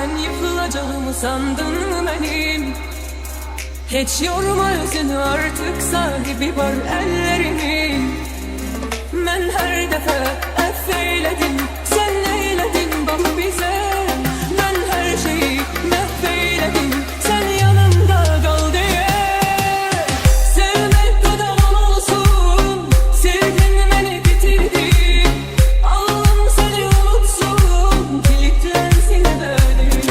birden yıkılacağımı sandın mı benim? Hiç yorma özünü, artık sahibi var ellerimin. Ben her defa affeyledim, sen eyledin bak bize. Ben her şeyi mahveyledim, sen yanımda kal diye. Sevmek kadar olsun, sevdin beni bitirdin. Allah'ım seni unutsun, kilitlensin ebedi.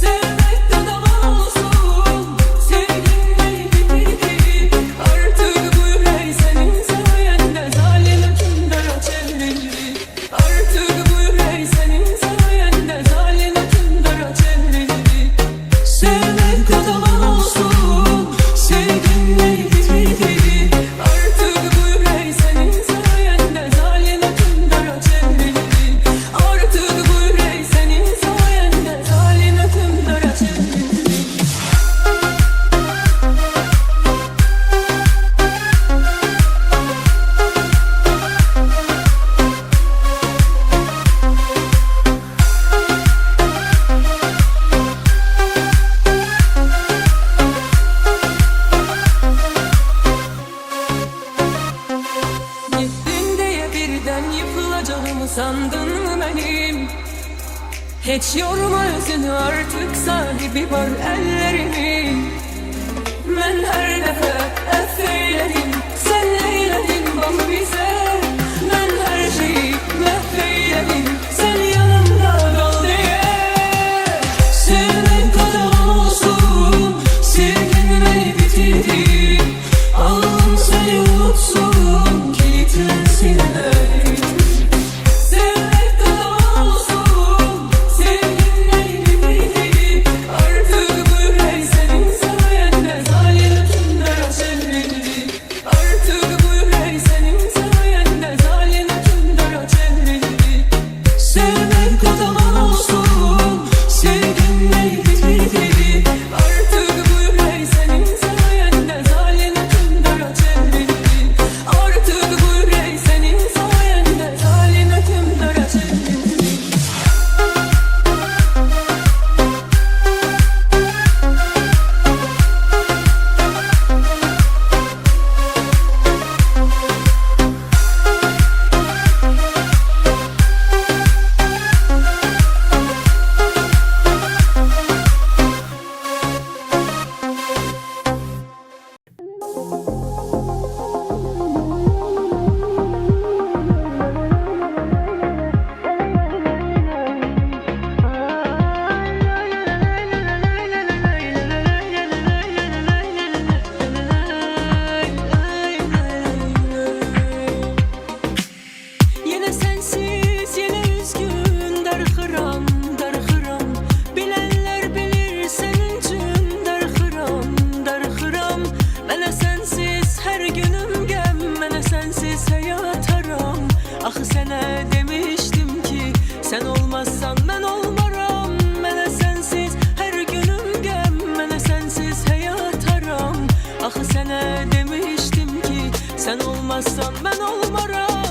Sevmek kadar olsun, sevdin beni bitirdin. Artık bu yürek senin sayende zalim hükümdara çevrildi. Artık bu yürek senin sayende zalim hükümdara çevrildi. Sevmek kadar olsun, sevdin beni bitirdin. Artık bu yürek senin sayende zalim hükümdara çevrildi. Artık bu yürek senin sayende zalim hükümdara çevrildi. Gittin diye birden yıkılacağımı sandın mı benim? Hiç yorma özünü, artık sahibi var ellerimin. Ben her defa affeyledim, sen eyledin bak bize. Ben her şeyi mahveyledim, sen yanımda kal diye. Sevmek kadar olsun, sevgin beni bitirdi. Allah'ım seni unutsun, kilitlensin ebedi. Sevmek kadar olsun, sevgin beni bitirdi. Artık bu yürek senin sayende zalim hükümdara çevrildi. Artık bu yürek senin sayende zalim hükümdara çevrildi. Sevmek kadar olsun, sevgin beni bitirdi. Artık bu yürek senin sayende zalim hükümdara çevrildi. Artık bu yürek senin sayende zalim hükümdara çevrildi. Yine sensiz, yine üzgün, darxıram, darxıram. Bilenler bilir senin için darxıram, darxıram. Mənə sensiz her günüm gəm, mənə sensiz hayat haram. Axı sənə demiştim ki, sen olmazsan ben olmaram. Mənə sensiz her günüm gəm, mənə sensiz hayat haram. Axı sənə demiştim ki, sen olmazsan ben olmaram.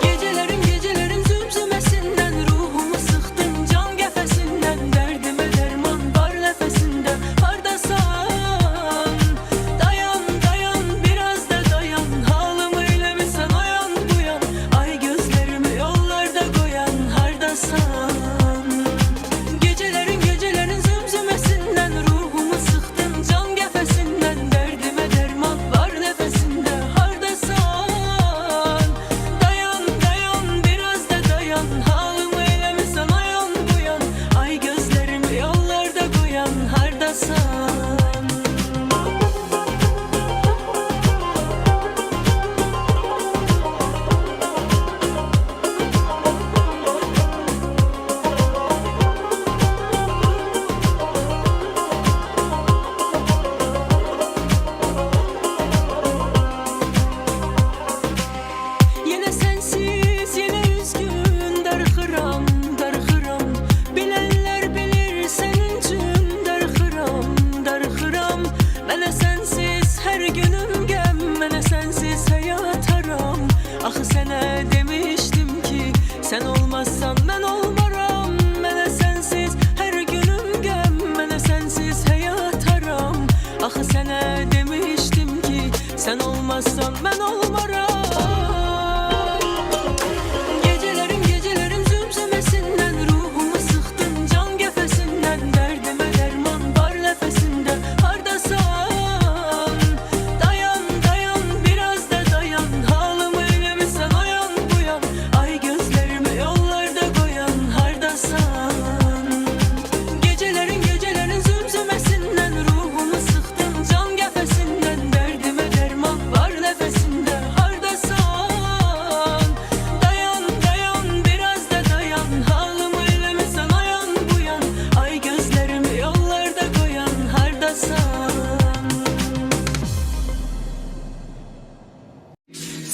Gecelerim gecelerim zümzümesinden, ruhumu sıktın can gefesinden. Derdime derman var nefesinden, hardasan? Dayan dayan biraz da dayan, halımı eylemişsen o yan bu yan. Ay gözlerimi yollarda koyan, hardasan? Gecelerin gecelerin zümzümesinden, ruhumu sıktın can gefesinden. Derdime derman var nefesinde, hardasan?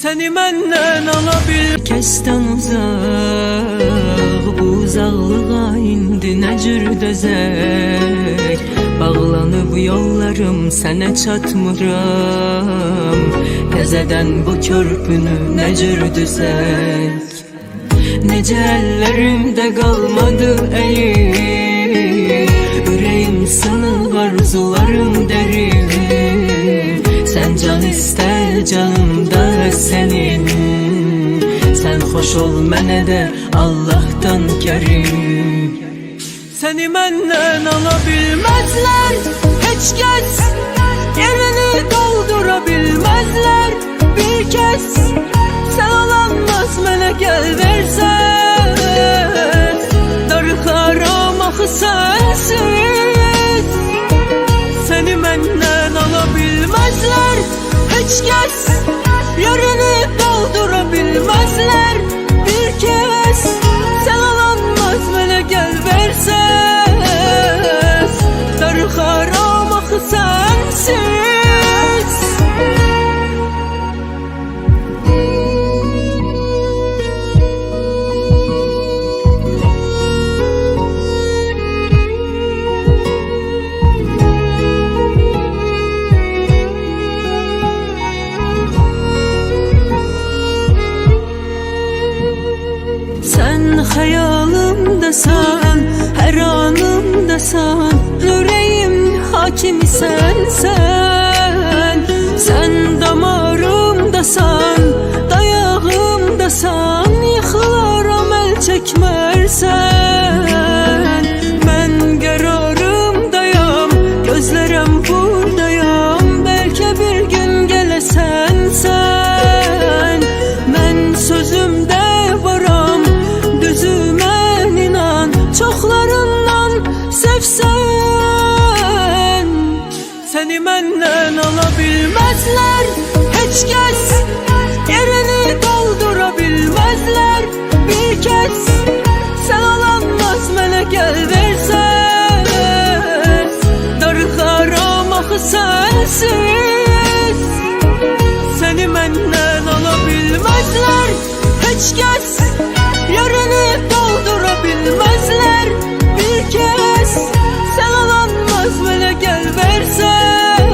Seni menden alabil Kestan uzaq, bu uzaqlığa indi nə cür dözək. Bağlanıb yollarım, sənə çatmıram. Təzədən bu körpünü nə cür düzək. Necə əllərimdə qalmadı əyim. Ürəyim sınıq, arzularım dərin. Sən can istə, canım da sənin. Sən xoş ol mənə də Allah'tan kərim. Səni məndən ala bilməzlər heç kəs, yerini doldura bilməzlər bir kəs. Sən alanmaz mənə gəl versən, darıxaram axı sənsiz. Səni məndən ala bilməzlər heç kəs, yerini doldura bilməzlər bir kəs. Sən alanmaz mənə gəl versən, darıxaram axı sənsiz. Xəyalımdasan, hər anımdasan, ürəyim hakimi sənsən. Sən damarımdasan, dayağımdasan, yıxılaram əl çəkmərsən. Mən qərarımdayam, gözlərəm buradayam, bəlkə bir gün gələsən sən. Mən sözümdə varam, düzümən inan, çoxlarından sevsən. Səni məndən ala bilməzlər heç kəs, yerini doldura bilməzlər bir kəs. Sən alanmaz mənə gəl versən, darıxaram axı sənsiz. Səni məndən ala bilməzlər heç kəs, yerini doldura bilməzlər bir kəs. Sən alanmaz mənə gəl versən,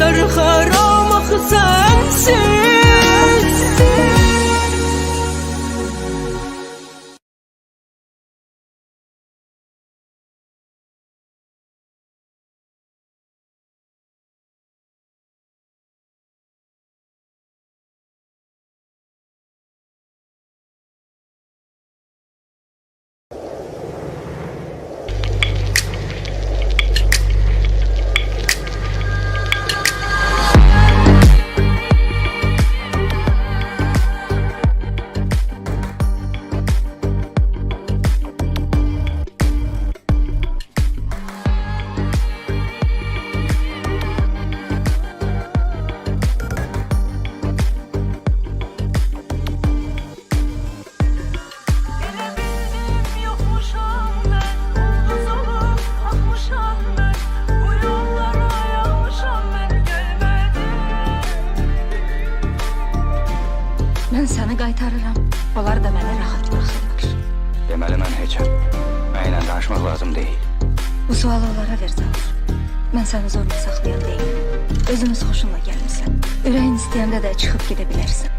darıxaram axı sənsiz. Mən səni qaytarıram, onlar da məni rahat buraxırlar. Deməli mən heçəm. Mənlə danışmaq lazım deyil. Bu sualı onlara ver Zavur. Mən səni zorla saxlayan deyil. Özünüz xoşunla gəlmirsən. Ürəyin istəyəndə də çıxıb gedə bilərsən.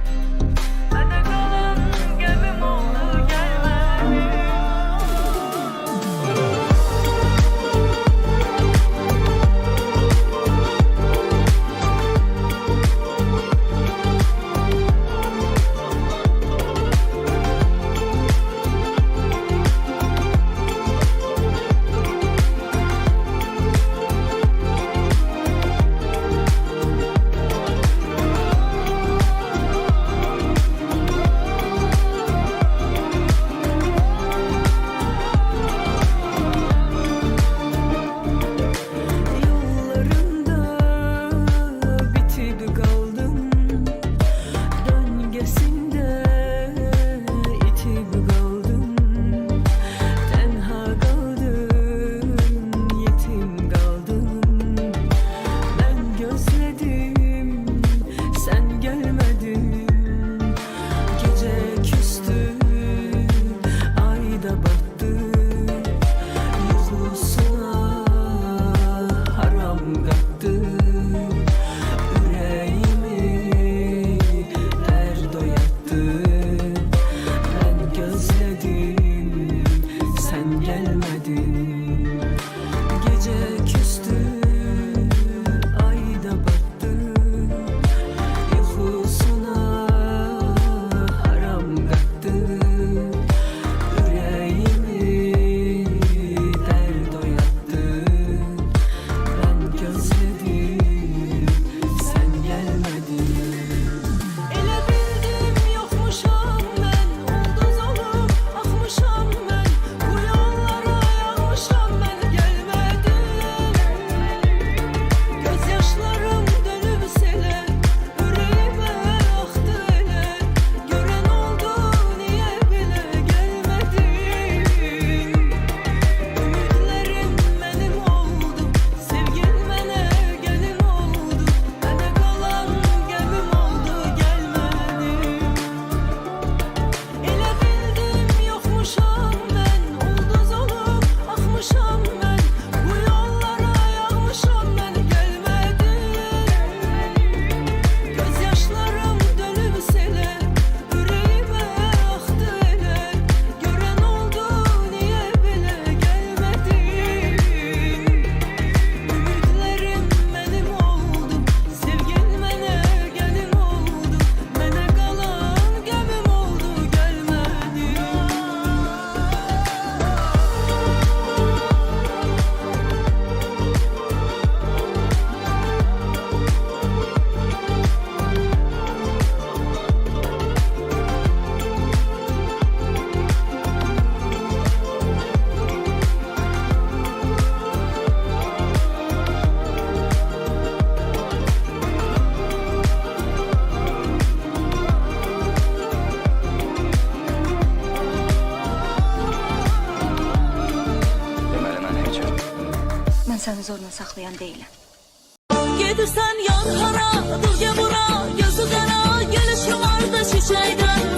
səni zorla saxlayan deyiləm. Gedirsən yan hara, dur ya bura, gözü qara, gülüşüm ardı çiçəkdən.